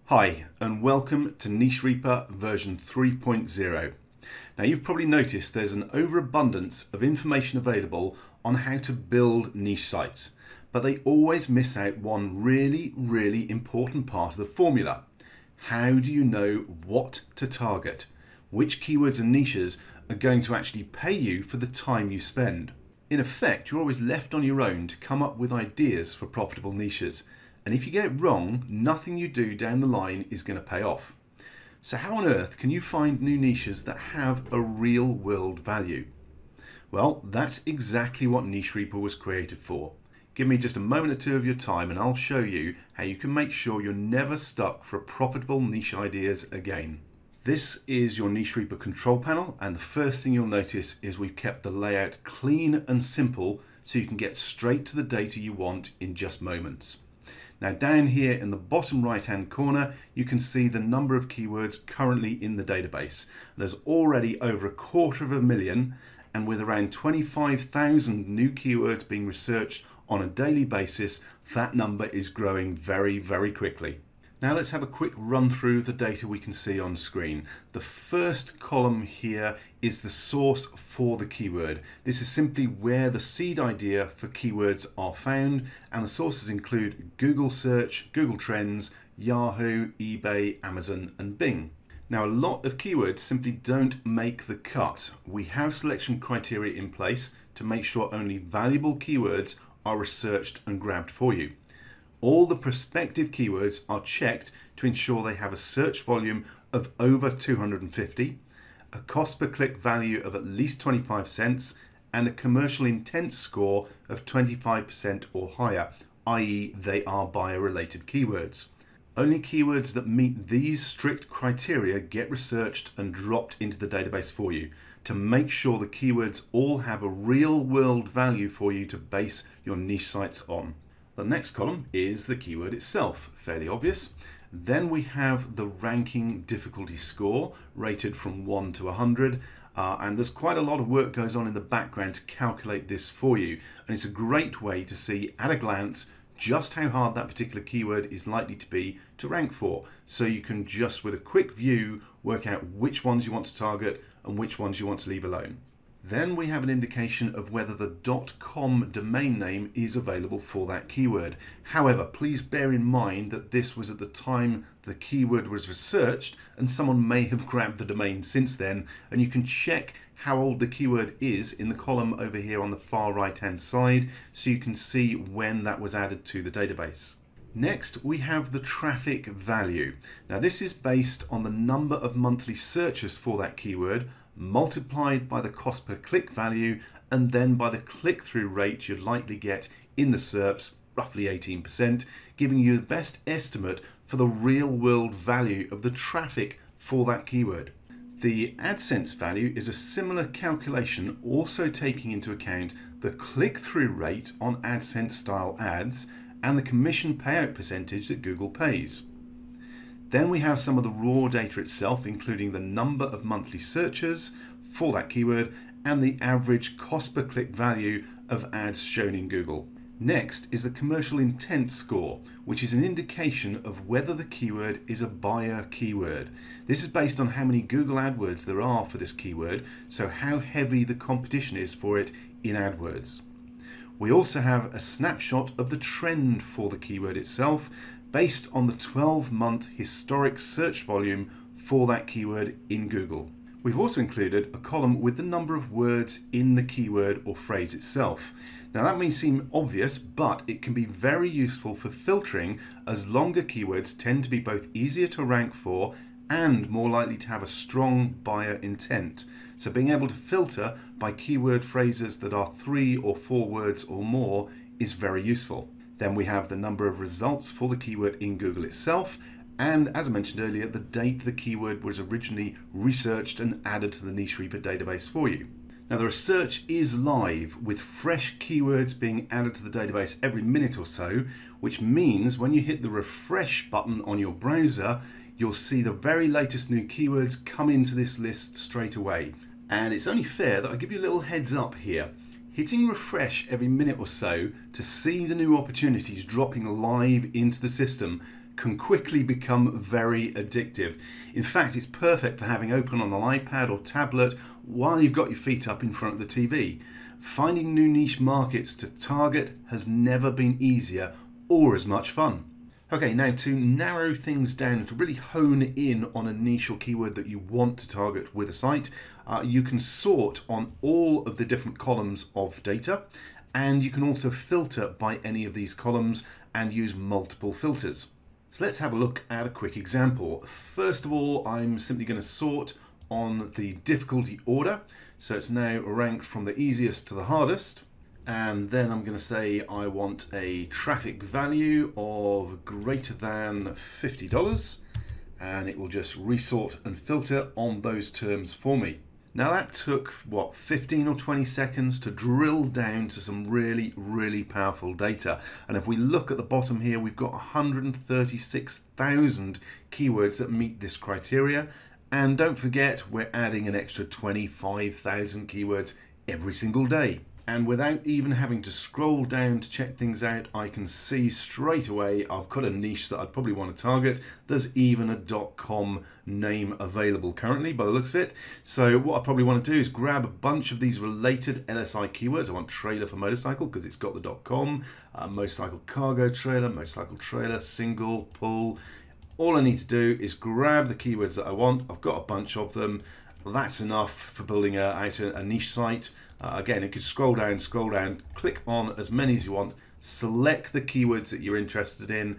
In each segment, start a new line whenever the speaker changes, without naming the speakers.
Hi and welcome to Niche ReapeR version 3.0. Now you've probably noticed there's an overabundance of information available on how to build niche sites, but they always miss out one really important part of the formula. How do you know what to target? Which keywords and niches are going to actually pay you for the time you spend? In effect, you're always left on your own to come up with ideas for profitable niches. And if you get it wrong, nothing you do down the line is going to pay off. So how on earth can you find new niches that have a real world value? Well, that's exactly what Niche ReapeR was created for. Give me just a moment or two of your time and I'll show you how you can make sure you're never stuck for profitable niche ideas again. This is your Niche ReapeR control panel, and the first thing you'll notice is we've kept the layout clean and simple so you can get straight to the data you want in just moments. Now down here in the bottom right hand corner you can see the number of keywords currently in the database. There's already over 250,000, and with around 25,000 new keywords being researched on a daily basis, that number is growing very quickly. Now let's have a quick run through the data we can see on screen. The first column here is the source for the keyword. This is simply where the seed idea for keywords are found, and the sources include Google Search, Google Trends, Yahoo, eBay, Amazon and Bing. Now a lot of keywords simply don't make the cut. We have selection criteria in place to make sure only valuable keywords are researched and grabbed for you. All the prospective keywords are checked to ensure they have a search volume of over 250, a cost per click value of at least 25 cents, and a commercial intent score of 25% or higher, i.e. they are buyer related keywords. Only keywords that meet these strict criteria get researched and dropped into the database for you to make sure the keywords all have a real world value for you to base your niche sites on. The next column is the keyword itself, fairly obvious. Then we have the ranking difficulty score rated from 1 to 100, and there's quite a lot of work goes on in the background to calculate this for you, and it's a great way to see at a glance just how hard that particular keyword is likely to be to rank for, so you can just with a quick view work out which ones you want to target and which ones you want to leave alone. Then we have an indication of whether the .com domain name is available for that keyword. However, please bear in mind that this was at the time the keyword was researched, and someone may have grabbed the domain since then, and you can check how old the keyword is in the column over here on the far right hand side, so you can see when that was added to the database. Next, we have the traffic value. Now this is based on the number of monthly searches for that keyword multiplied by the cost per click value and then by the click-through rate you'd likely get in the SERPs, roughly 18%, giving you the best estimate for the real world value of the traffic for that keyword. The AdSense value is a similar calculation, also taking into account the click-through rate on AdSense style ads and the commission payout percentage that Google pays. Then we have some of the raw data itself, including the number of monthly searches for that keyword and the average cost per click value of ads shown in Google. Next is the commercial intent score, which is an indication of whether the keyword is a buyer keyword. This is based on how many Google AdWords there are for this keyword, so how heavy the competition is for it in AdWords. We also have a snapshot of the trend for the keyword itself, based on the 12-month historic search volume for that keyword in Google. We've also included a column with the number of words in the keyword or phrase itself. Now that may seem obvious, but it can be very useful for filtering, as longer keywords tend to be both easier to rank for and more likely to have a strong buyer intent. So being able to filter by keyword phrases that are 3 or 4 words or more is very useful. Then we have the number of results for the keyword in Google itself, and as I mentioned earlier, the date the keyword was originally researched and added to the Niche ReapeR database for you. Now the research is live, with fresh keywords being added to the database every minute or so, which means when you hit the refresh button on your browser, you'll see the very latest new keywords come into this list straight away. And it's only fair that I give you a little heads up here. Hitting refresh every minute or so to see the new opportunities dropping live into the system can quickly become very addictive. In fact, it's perfect for having open on an iPad or tablet while you've got your feet up in front of the TV. Finding new niche markets to target has never been easier or as much fun. Okay, now to narrow things down, to really hone in on a niche or keyword that you want to target with a site, you can sort on all of the different columns of data, and you can also filter by any of these columns and use multiple filters. So let's have a look at a quick example. First of all, I'm simply going to sort on the difficulty order. So it's now ranked from the easiest to the hardest. And then I'm going to say I want a traffic value of greater than $50, and it will just resort and filter on those terms for me. Now that took, what, 15 or 20 seconds to drill down to some really powerful data. And if we look at the bottom here, we've got 136,000 keywords that meet this criteria. And don't forget, we're adding an extra 25,000 keywords every single day. And without even having to scroll down to check things out, I can see straight away I've got a niche that I'd probably want to target. There's even a .com name available currently by the looks of it. So what I probably want to do is grab a bunch of these related LSI keywords. I want trailer for motorcycle because it's got the .com, motorcycle cargo trailer, motorcycle trailer, single, pull. All I need to do is grab the keywords that I want. I've got a bunch of them. That's enough for building out a niche site. Again, you could scroll down, click on as many as you want, select the keywords that you're interested in,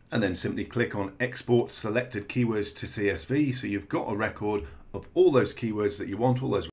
and then simply click on Export Selected Keywords to CSV. So you've got a record of all those keywords that you want, all those